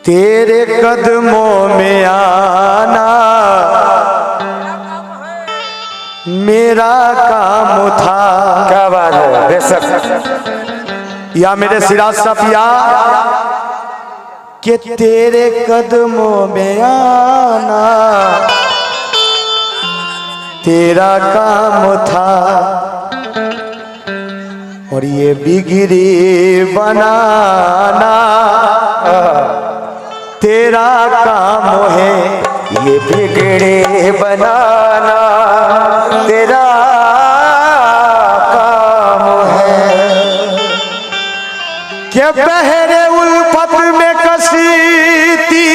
तेरे कदमों में आना मेरा काम था। क्या बात है, बेशक। या मेरे सिराज सफिया कि तेरे कदमों में आना तेरा काम था और ये बिगड़ी बनाना तेरा काम है। ये बिगड़े बनाना तेरा काम है। कि बहरे उल्फत में कसीती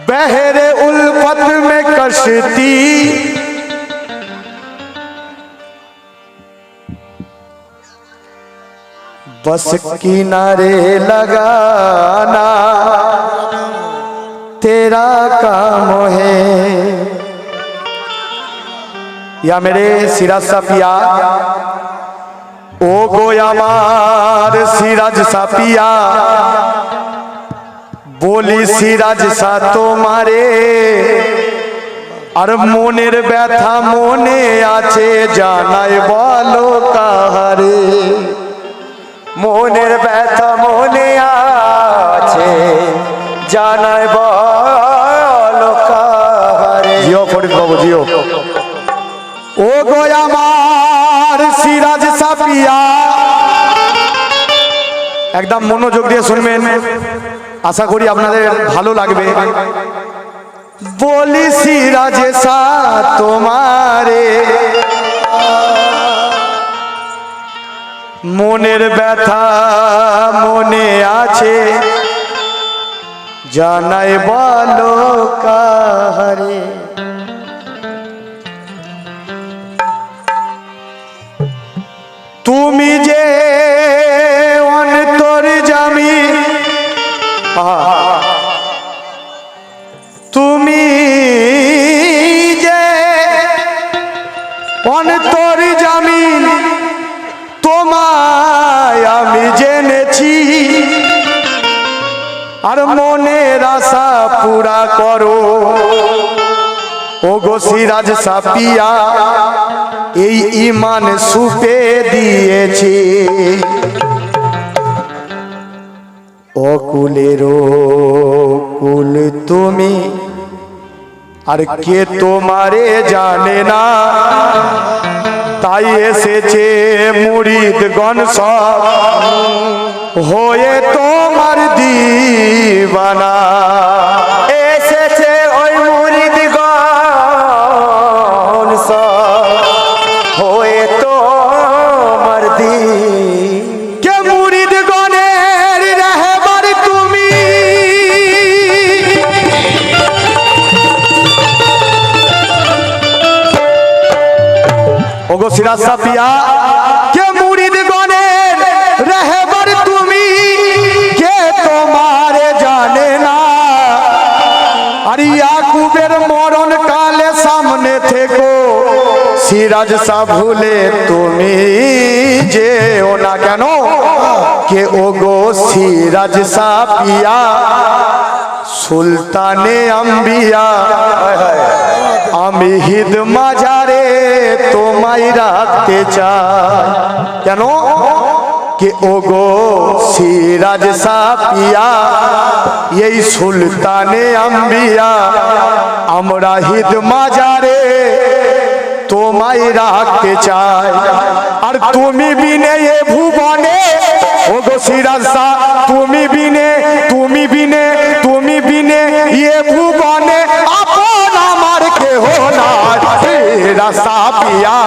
बहरे उल्फत में कश्ती बस किनारे लगाना तेरा काम है। या मेरे सिराज साफिया ओ गोयामार सिराज साफिया बोली सिराज सा তোমারে আর মনের ব্যথা মনে আছে জানাই বলো কাহারে। মনের ব্যথা মনে আছে জানাই বলো কাহারে। জিও ফরিদ বাবু জিও। ও গো আমার সিরাজ সাফিয়া একদম মনোযোগ দিয়ে শুনবেন, আশা করি আপনাদের ভালো লাগবে। বলি সিরাজ সা তোমারে মনের ব্যথা মনে আছে জানাই বলো কাহারে। তুমি যে অন্তর্যামী তুমি যে অন্তর্যামী তোমায় আমি জেনেছি আর মনের আশা পুরা করো। ও গো সিরাজ সাফিয়া এই ঈমান সুপে দিয়েছি অকুলেরও কুল তুমি আর কে তোমারে জানে না। তাই এসেছে মুরিদগণ সব হয়ে তোমার দিওয়ানা। এসেছে ওই মুরিদগণ সব হয়ে তোমার কে মুরিদগণের রাহবার তুমি ওগো সিরাজ সাফিয়া কে মুরিদগণের রাহবার তুমি কে তোমারে জানে না। আর ইয়াকুবের মরণ কালে সামনে থেকো সিরাজ সা ভুলে তুমি যেও না কেন। কে ওগো সিরাজ সাফিয়া সুলতানে আম্বিয়া আমি হিদ মাজারে তোমায় রাখতে চাই। কেন কে ওগো সিরাজ সাফিয়া এই সুলতানে আম্বিয়া আমরা হিদ মাজারে তোমায় রাখতে চাই। আর তুমি বিনে এ ভুবনে ও গো সিরাজ শাহ তুমি বিনে এ ভুবনে আপন আমার কেহ নাই রাসা পিয়া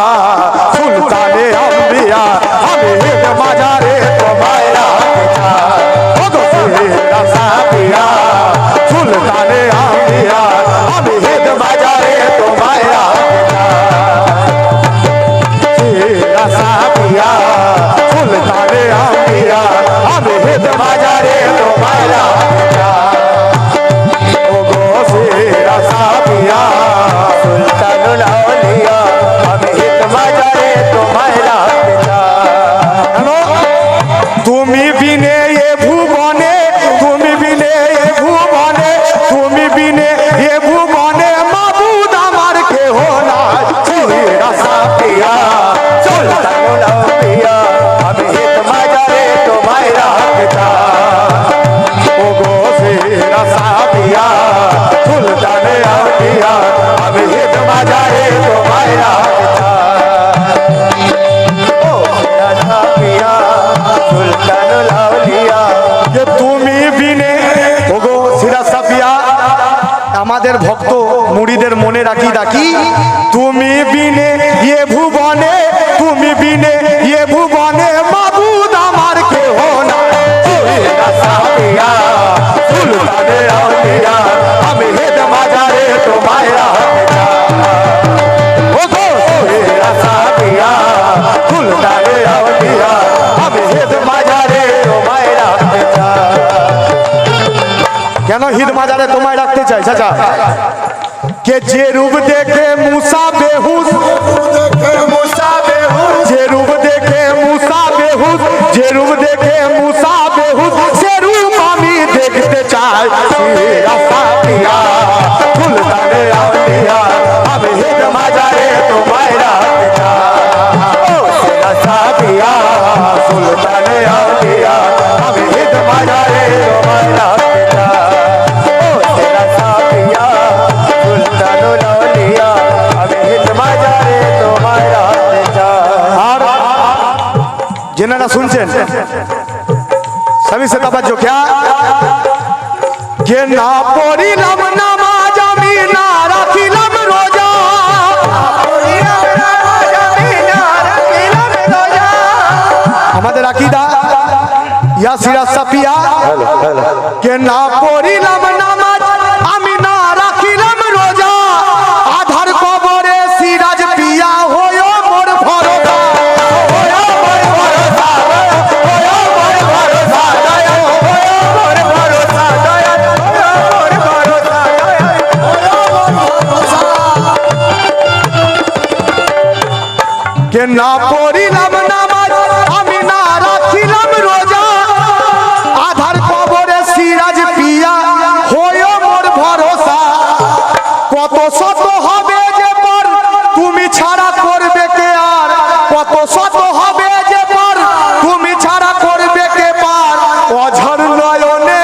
সুলতানে আম্বিয়া আমি মাজারে তোমায় রাখতে চাই ও গো রাসা পিয়া সুলতানে আম্বিয়া আমি মাজারে তোমায় রাখতে চাই রাসা পিয়া সুলতানে আম্বিয়া আমি মাজারে তোমায় রাখতে চাই ও গো রাসা পিয়া সুলতানুল আউলিয়া আমি হিত মাজারে তোমায় রাখতে চাই। তুমি বিনে এ ভুবনে মাবুদ আমার কেহ নাই রাসা পিয়া সুলতানুল আউলিয়া আমি হিত মাজারে তোমায় রাখতে চাই। ও গো রাসা পিয়া সুলতানে আউলিয়া আমি হিত মাজারে তোমায় রাখতে চাই ও রাসা পিয়া সুলতানুল আউলিয়া যে তুমি বিনে ওগো সিরাজ সাফিয়া আমাদের ভক্ত মুড়িদের মনে রাখি ডাকি তুমি বিনে এ ভুবনে মাবুদ আমার কেহ নাই রাসা পিয়া সুলতানে আউলিয়া আমি হেদ মাজারে তোমায় রাখতে চাই ওগো রাসা পিয়া সুলতানে আউলিয়া আমি হেদ মাজারে তোমায় রাখতে চাই কেন হিদ মাজারে তোমায় রাখতে চাই চাচা কে যে রূপ দেখে মুসা বেহুশ যে রূপ দেখে মুসা বেহুশ সে রূপ আমি দেখতে চাই রাসা পিয়া সুলতানে আউলিয়া আমি হিদ মাজারে তোমায় রাখতে চাই ও রাসা পিয়া সুলতানে আউলিয়া আমি হিদ মাজারে তোমায় রাখতে চাই ও রাসা পিয়া সুলতানুল আউলিয়া আমি হিত মাজারে তোমায় রাখতে চাই। আর जिन्होंने सुनছেন सभी से तवज्जो क्या के ना पढ़िलाम नामाज আমি না রাখিলাম রোজা আমাদের আকীদা ইয়া সিরাজ সাফিয়া के না পড়িলাম নামাজ আমি না রাখিলাম রোজা আধার কবরে সিরাজ পিয়া হয় মোর ভরসা के ना पढ़िलाम नामाज আমি না রাখিলাম রোজা আধার কবরে সিরাজ পিয়া হয় মোর ভরসা কত শত হবে যে পর তুমি ছাড়া করবে কে আর কত শত হবে যে পর তুমি ছাড়া করবে কে পার অঝর নয়নে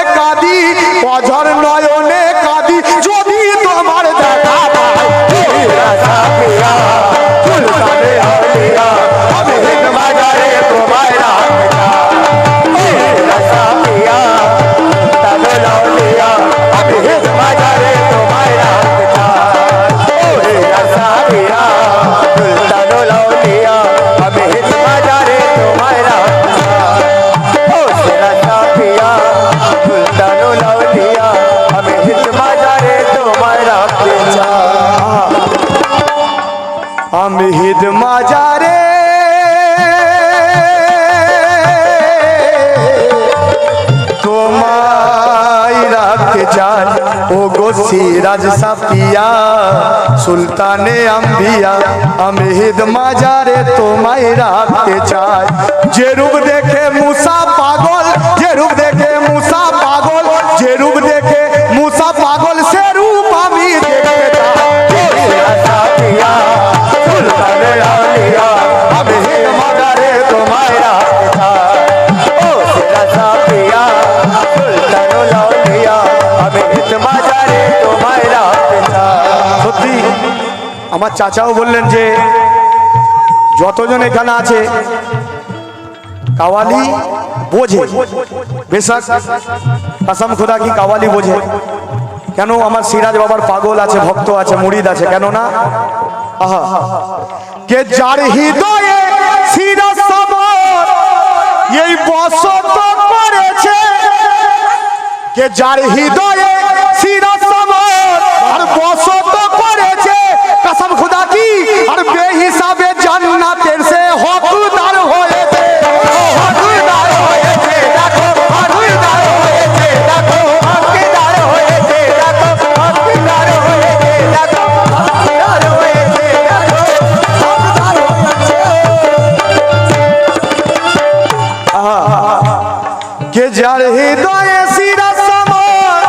কাঁদি যদি তোমার দেখা পাই রাসা পিয়া সুলতানে আউলিয়া আমি হিদ মাজারে তোমায় রাখতে চাই রাসা পিয়া সুলতানুল আউলিয়া আমি হিদ মাজারে তোমায় রাখতে চাই রাসা পিয়া সুলতানুল আউলিয়া আমি হিত মাজারে তোমায় রাখতে চাই। ও রাসা পিয়া সুলতানুল আউলিয়া আমি হিত মাজারে তোমায় রাখতে চাই। আমি হিদ মাজারে তোমায় রাখতে চাই ও গো সিরাজ সাফিয়া সুলতানে আম্বিয়া আমি হিদ মাজারে তোমায় রাখতে চাই যে রূপ দেখে মুসা পাগল সে রূপ সে রূপ আমি দেখতে চাই রাসা পিয়া সুলতানে আউলিয়া আমি হিদ মাজারে তোমায় রাখতে চাই ও রাসা পিয়া সুলতানুল আউলিয়া আমি হিত মাজারে তোমায় রাখতে চাই। সত্যি আমার চাচাও বললেন যে যতজন এখানে আছে কাওয়ালি বোঝে, বেশক কসম খুদা কি কাওয়ালি বোঝে। কেন আমার সিরাজ বাবার পাগল আছে, ভক্ত আছে, মুরিদ আছে, কেন না? আহা, কে যার হৃদয়ে সিরাজ সমর এই বসত করেছে, কে যার হৃদয়ে সিরাজ সমর আর বসত করেছে, কসম খুদা কি আর বেহিসাবে জান্নাতের সে হকদার হয়েছে, হকদার হয়েছে, দেখো হকদার হয়েছে, দেখো হকদার হয়েছে, দেখো হকদার হয়েছে, দেখো হকদার হয়েছে, দেখো হকদার হয়েছে। কে যার হৃদয়ে সিরাজ সমর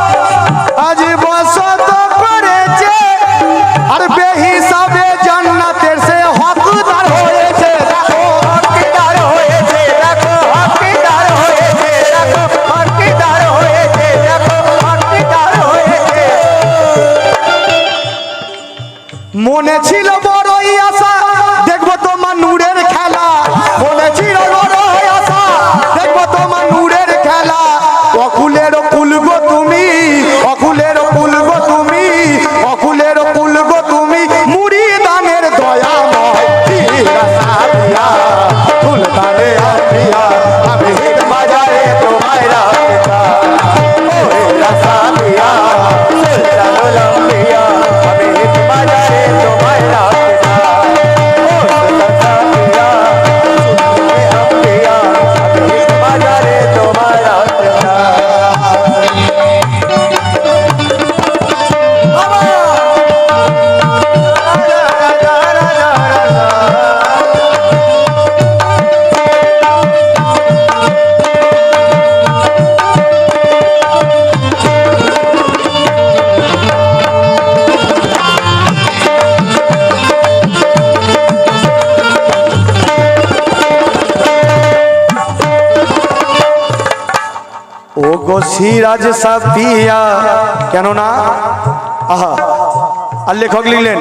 আজ বসত করেছে আর বেহিসাবে জান্নাতের সে হকদার হয়েছে, দেখো হকদার হয়েছে, দেখো হকদার হয়েছে, দেখো হকদার হয়েছে, দেখো হকদার হয়েছে। মনে ছিল বড়ই আশা দেখবো তোমার নূরের খেলা, মনে ছিল বড়ই আশা দেখবো তোমার নূরের খেলা, অকুলের কুল গো তুমি, অকুলের কুল গো তুমি, অকুলের কুল গো তুমি, মুরিদানের দয়াময় সাবিয়া সুলতানে আম্বিয়া আমি হিট বাজারে তোমায় রাখতে চাই, সাবিয়া সুলতানুল আম্বিয়া আমি হিট বাজারে তোমায় রাখতে চাই, সাবিয়া সুলতানুল আম্বিয়া আমি হিট বাজারে তোমায় রাখতে চাই। ও গো সিরাজ সাফিয়া, কেন না? আহা, আর লেখক লিখলেন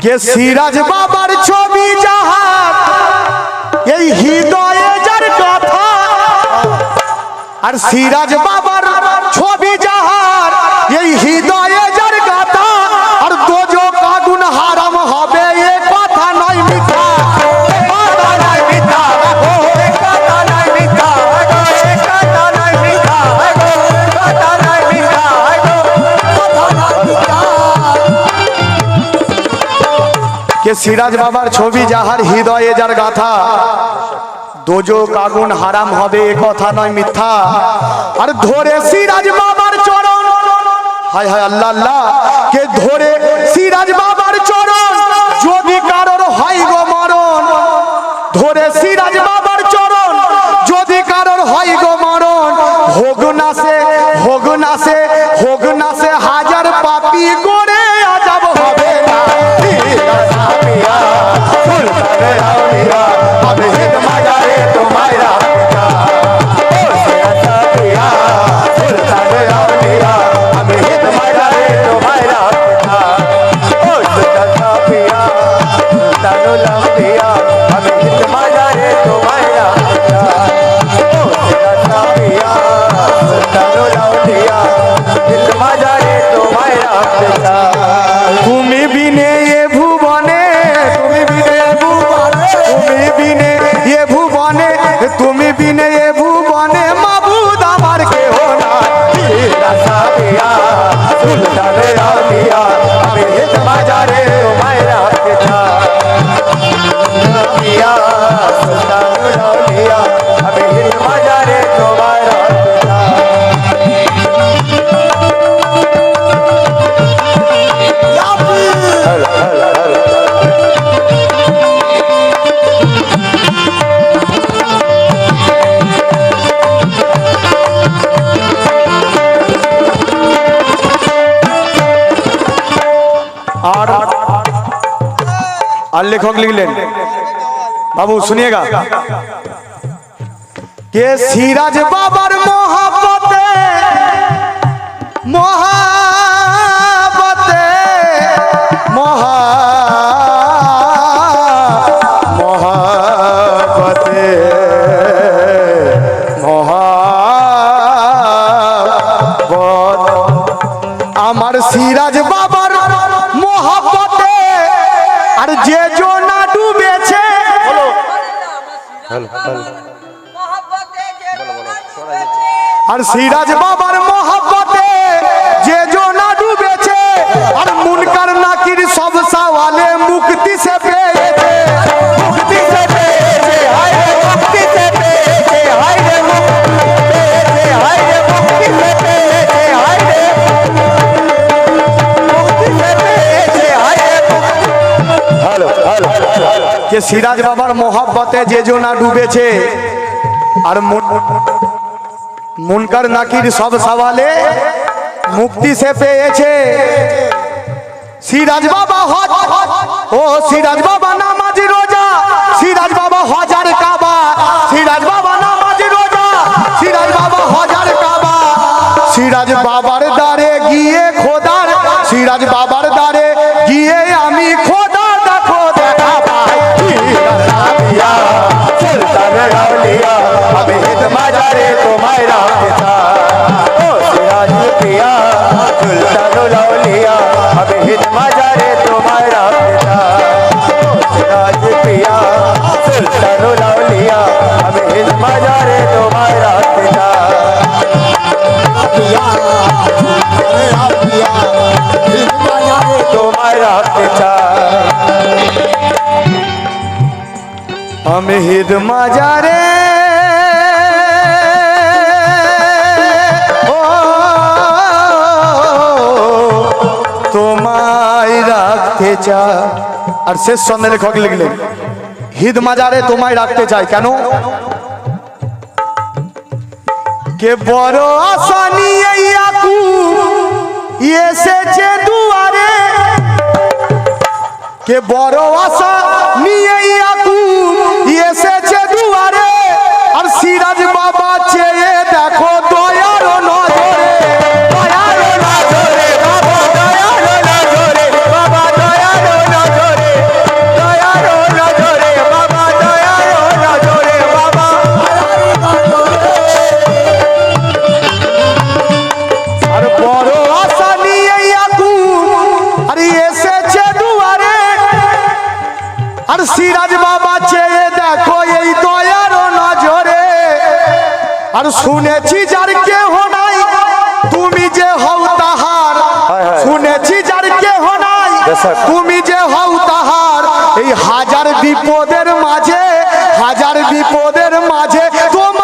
কে সিরাজ বাবার ছবি যাহার এই হৃদয়ে যার কথা, আর সিরাজ বাবার ছবি যাহার এই হৃদয়ে যার গাথা, আর দোজখ আগুন হারাম হবে এ কথা নয় মিথ্যা, কথা নয় মিথ্যা, কথা নয় মিথ্যা, কথা নয় মিথ্যা, কথা নয় মিথ্যা, কথা নয় মিথ্যা। কে সিরাজ বাবার ছবি যাহার হৃদয়ে যার গাথা, দোজখ আগুন হারাম হবে এ কথা নয় মিথ্যা, আর ধরে সিরাজ বাবার চরণ, হায় হায় আল্লাহ আল্লাহ, কে ধরে সিরাজ বাবার চরণ যদি কারোর হয় গো মরণ, ধরে সিরাজ বাবার চরণ যদি কারোর হয় গো মরণ, হোক না সে হোক না সে হোক না সে হাজার পাপী করে আজাব হবে না, সাবিয়া সুলতানে আম্বিয়া আমি হিট বাজারে তোমায় রাখতে চাই, সাবিয়া সুলতানে আম্বিয়া আমি হিট বাজারে তোমায় রাখতে চাই, সাবিয়া সুলতানুল আম্বিয়া আমি হিট বাজারে তোমায় রাখতে চাই, সাবিয়া সুলতানুল আম্বিয়া হিট বাজারে তোমায় রাখতে চাই। তুমি বিনে এ ভুবনে, তুমি বিনে এ ভুবনে, তুমি বিনে এ ভুবনে, তুমি বিনে এ ভুবনে মাবুদ আমার কেহ নাই, সাবিয়া সুলতানে আম্বিয়া আমি হিট বাজারে তোমায় রাখতে চাই, সাবিয়া সুলতানুল আম্বিয়া আমি হিট বাজারে তোমায় রাখতে চাই। और लेखक लिख लें बाबू सुनिएगा के सिराज बाबर मोहब्बते मोहब्बते मोहब्बते সিরাজ বাবার মোহাব্বতে আর যে জোনা ডুবেছে আর সিরাজ বাবার মোহাব্বতে যে জোনা ডুবেছে আর মুনকার নাকির সব সওয়ালে মুক্তি সে পেয়েছে মুক্তি से पेचे हाय रे मुक्ति से पेचे हाय रे मुक्ति हाय रे मुक्ति से पेचे हाय रे मुक्ति से पेचे हाय रे हेलो हेलो যে সিরাজ বাবার মোহাব্বতে যে জোনা ডুবেছে আর মুনকার নাকির সব সওয়ালে মুক্তি সে পেয়েছে সিরাজ বাবা হজ ও সিরাজ বাবা নামাজ রোজা সিরাজ বাবা হজার কাবা সিরাজ বাবা নামাজ রোজা সিরাজ বাবা হজার কাবা সিরাজ বাবার দ্বারে গিয়ে খোদার সিরাজ বাবার দ্বারে গিয়ে আমি খোদা দেখো দেখা পাই पिया सुल्तान लौलिया अभी हित मजारे तुम्हारा पिता ओ सिराज पिया सुल्तान लौलिया अभी हित मजारे तुम्हारा पिता ओ सिराज पिया सुल्तान लौलिया अभी हित मजारे तुम्हारा पिता तुम्हारा पिता আমি হিদ মাজারে ও তোমায় রাখতে চাই আর শেষ সন্ধ্যে লেখক লিখলেন হিদ মাজারে তোমায় রাখতে চাই কেন কে বড় আশা নিয়ে ইয়াকুব এসেছে দুয়ারে কে বড় আশা নিয়ে ইয়াকুব এসেছে দুয়ারে আর সিরাজ বাবা চেয়ে দেখো দয়ার নজরে দয়ার নজরে বাবা দয়ার নজরে বাবা দয়ার নজরে দয়ার নজরে বাবা দয়ার নজরে বাবা আর বড় আশা নিয়ে ইয়াকুব আর এসেছে দুয়ারে আর সিরাজ বাবা চেয়ে দেখো এই দয়ার নজরে আর শুনেছি যার কেহ নাই তুমি যে হও তাহার শুনেছি যার কেহ নাই তুমি যে হও তাহার এই হাজার বিপদের মাঝে তোমার